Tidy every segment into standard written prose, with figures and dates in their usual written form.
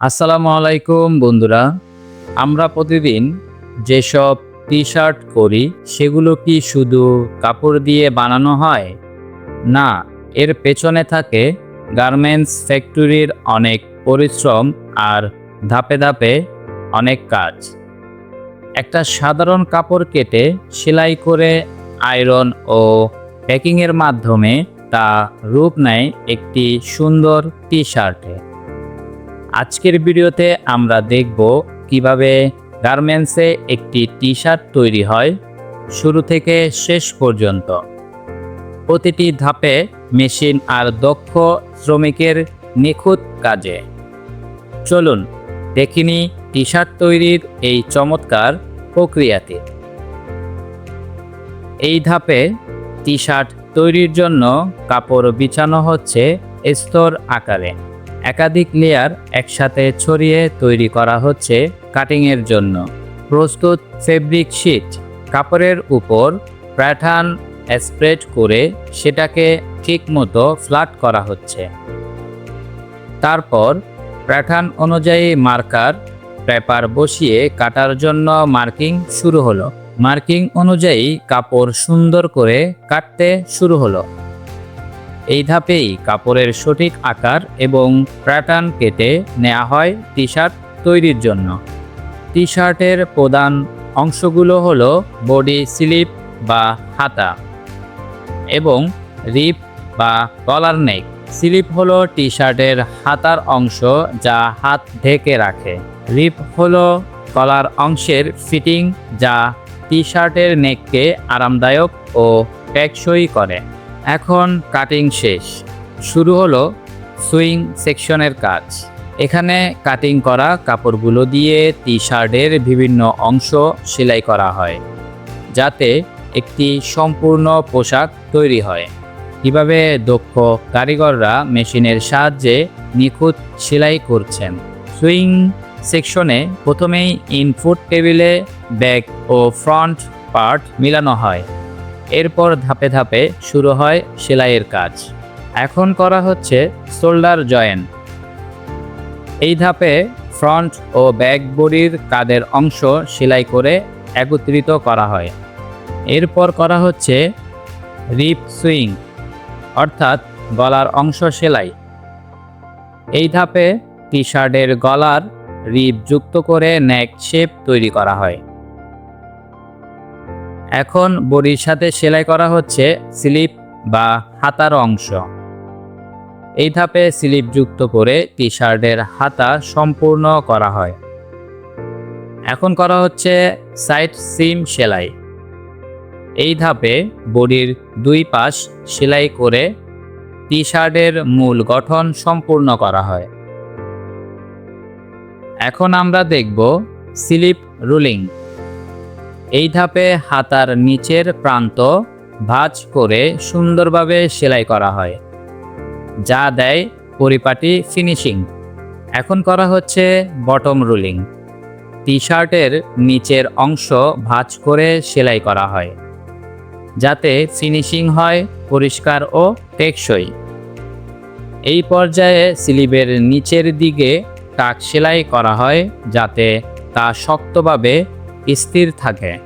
আসসালামু আলাইকুম বন্ধুরা। আমরা প্রতিদিন যেসব টি-শার্ট করি সেগুলো কি শুধু কাপড় দিয়ে বানানো হয়? না, এর পেছনে থাকে গার্মেন্টস ফ্যাক্টরির অনেক পরিশ্রম আর ধাপে ধাপে অনেক কাজ। একটা সাধারণ কাপড় কেটে সেলাই করে আয়রন ও প্যাকিংয়ের মাধ্যমে তা রূপ নেয় একটি সুন্দর টি-শার্টে। আজকের ভিডিওতে আমরা দেখব কিভাবে গার্মেন্টসে একটি টি-শার্ট তৈরি হয় শুরু থেকে শেষ পর্যন্ত। প্রতিটি ধাপে মেশিন আর দক্ষ শ্রমিকের নিখুঁত কাজে। চলুন দেখিনি টি-শার্ট তৈরির এই চমৎকার প্রক্রিয়াটি। এই ধাপে টি-শার্ট তৈরির জন্য কাপড় বিছানো হচ্ছে স্তর আকারে। একাধিক লেয়ার একসাথে ছড়িয়ে তৈরি করা হচ্ছে কাটিংয়ের জন্য। প্রস্তুত ফেব্রিক শীট কাপড়ের উপর প্যাটার্ন স্প্রেড করে সেটাকে ঠিকমতো ফ্ল্যাট করা হচ্ছে। তারপর প্যাটার্ন অনুযায়ী মার্কার পেপার বসিয়ে কাটার জন্য মার্কিং শুরু হলো। মার্কিং অনুযায়ী কাপড় সুন্দর করে কাটতে শুরু হলো। এই ধাপেই কাপড়ের সঠিক আকার এবং প্যাটার্ন কেটে নেওয়া হয় টি-শার্ট তৈরির জন্য। টি-শার্টের প্রধান অংশগুলো হলো বডি স্লিপ বা হাতা এবং রিপ বা কলার নেক। স্লিপ হলো টি-শার্টের হাতার অংশ যা হাত ঢেকে রাখে। রিপ হলো কলার অংশের ফিটিং যা টি-শার্টের নেককে আরামদায়ক ও টেকসই করে। এখন কাটিং শেষ, শুরু হলো সুইং সেকশনের কাজ। এখানে কাটিং করা কাপড়গুলো দিয়ে টি-শার্টের বিভিন্ন অংশ সেলাই করা হয় যাতে একটি সম্পূর্ণ পোশাক তৈরি হয়। কিভাবে দক্ষ কারিগররা মেশিনের সাহায্যে নিখুঁত সেলাই করছেন। সুইং সেকশনে প্রথমেই ইনপুট টেবিলে ব্যাক ও ফ্রন্ট পার্ট মিলানো হয়। এরপর ধাপে ধাপে শুরু হয় সেলাইয়ের কাজ। এখন করা হচ্ছে শোল্ডার জয়েন্ট। এই ধাপে ফ্রন্ট ও ব্যাক বডির কাঁধের অংশ সেলাই করে একত্রিত করা হয়। এরপর করা হচ্ছে রিপ সুইং অর্থাৎ গলার অংশ সেলাই। এই ধাপে টি-শার্টের গলার রিপ যুক্ত করে নেক শেপ তৈরি করা হয়। এখন বডির সাথে সেলাই করা হচ্ছে স্লিপ বা হাতার অংশ। এই ধাপে স্লিপ যুক্ত করে টি-শার্টের হাতা সম্পূর্ণ করা হয়। এখন করা হচ্ছে সাইড সিম সেলাই। এই ধাপে বডির দুই পাশ সেলাই করে টি-শার্টের মূল গঠন সম্পূর্ণ করা হয়। এখন আমরা দেখব স্লিপ রুলিং। এই ধাপে হাতার নিচের প্রান্ত ভাঁজ করে সুন্দরভাবে সেলাই করা হয় যা দেয় পরিপাটি ফিনিশিং। এখন করা হচ্ছে বটম রুলিং। টি-শার্টের নিচের অংশ ভাঁজ করে সেলাই করা হয় যাতে ফিনিশিং হয় পরিষ্কার ও টেকসই। এই পর্যায়ে স্লিভের নিচের দিকে টাক সেলাই করা হয় যাতে তা শক্তভাবে স্থির থাকে।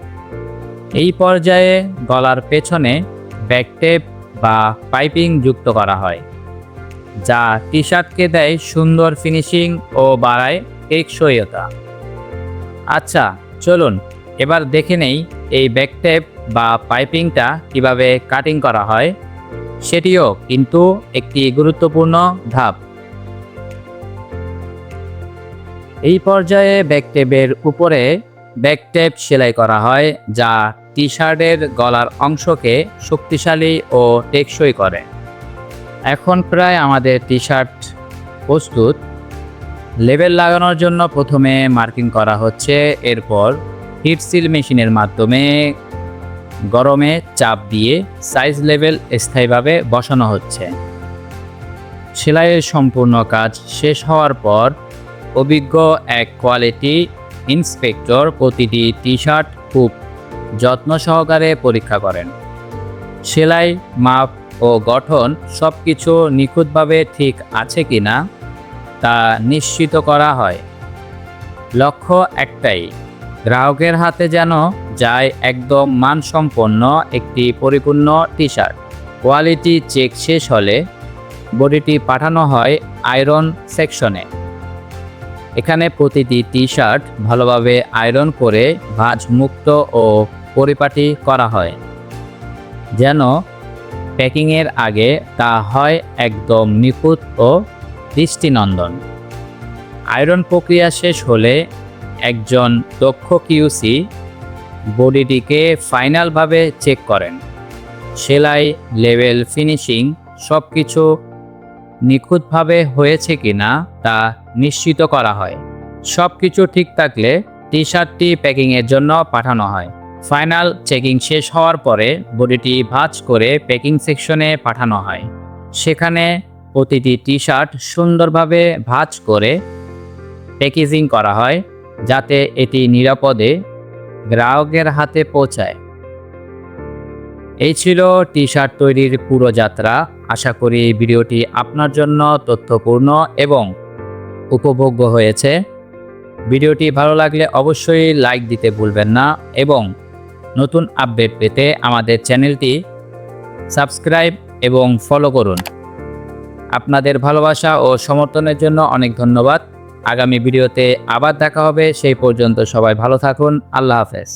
এই পর্যায়ে গলার পেছনে ব্যাকটেপ বা পাইপিং যুক্ত করা হয় যা টি-শার্টকে দেয় সুন্দর ফিনিশিং ও বাড়ায় টেকসইতা। আচ্ছা চলুন এবার দেখে নেই এই ব্যাকটেপ বা পাইপিংটা কিভাবে কাটিং করা হয়। সেটিও কিন্তু একটি গুরুত্বপূর্ণ ধাপ। এই পর্যায়ে ব্যাকটেপের উপরে ব্যাকটেপ সেলাই করা হয় যা টি-শার্টের গলার অংশকে শক্তিশালী ও টেকসই করে। এখন প্রায় আমাদের টি-শার্ট প্রস্তুত। লেবেল লাগানোর জন্য প্রথমে মার্কিং করা হচ্ছে। এরপর হিট সিল মেশিনের মাধ্যমে গরমে চাপ দিয়ে সাইজ লেবেল স্থায়ীভাবে বসানো হচ্ছে। সেলাইয়ের সম্পূর্ণ কাজ শেষ হওয়ার পর অভিজ্ঞ এক কোয়ালিটি ইন্সপেক্টর প্রতিটি টি-শার্ট খুব যত্ন সহকারে পরীক্ষা করেন। সেলাই, মাপ ও গঠন সবকিছু নিখুঁতভাবে ঠিক আছে কিনা তা নিশ্চিত করা হয়। লক্ষ্য একটাই, গ্রাহকের হাতে যেন যায় একদম মানসম্পন্ন একটি পরিপূর্ণ টি শার্ট। কোয়ালিটি চেক শেষ হলে বডিটি পাঠানো হয় আয়রন সেকশনে। এখানে প্রতিটি টি শার্ট ভালোভাবে আয়রন করে ভাঁজ মুক্ত ও পরিপাটি করা হয়, যেন প্যাকিংয়ের আগে তা হয় একদম নিখুঁত ও দৃষ্টিনন্দন। আয়রন প্রক্রিয়া শেষ হলে একজন দক্ষ কিউসি বডিটিকে ফাইনালভাবে চেক করেন। সেলাই, লেবেল, ফিনিশিং সব কিছু নিখুঁতভাবে হয়েছে কিনা তা নিশ্চিত করা হয়। সব কিছু ঠিক থাকলে টি শার্টটি প্যাকিংয়ের জন্য পাঠানো হয়। ফাইনাল চেকিং শেষ হওয়ার পরে বডিটি ভাঁজ করে প্যাকিং সেকশনে পাঠানো হয়। সেখানে প্রতিটি টি শার্ট সুন্দরভাবে ভাঁজ করে প্যাকেজিং করা হয়, যাতে এটি নিরাপদে গ্রাহকের হাতে পৌঁছায়। এই ছিল টি শার্ট তৈরির পুরো যাত্রা। আশা করি ভিডিওটি আপনার জন্য তথ্যপূর্ণ এবং উপভোগ্য হয়েছে। ভিডিওটি ভালো লাগলে অবশ্যই লাইক দিতে ভুলবেন না এবং নতুন আপডেট পেতে আমাদের চ্যানেলটি সাবস্ক্রাইব এবং ফলো করুন। আপনাদের ভালোবাসা ও সমর্থনের জন্য অনেক ধন্যবাদ। আগামী ভিডিওতে আবার দেখা হবে। সেই পর্যন্ত সবাই ভালো থাকুন। আল্লাহ হাফেজ।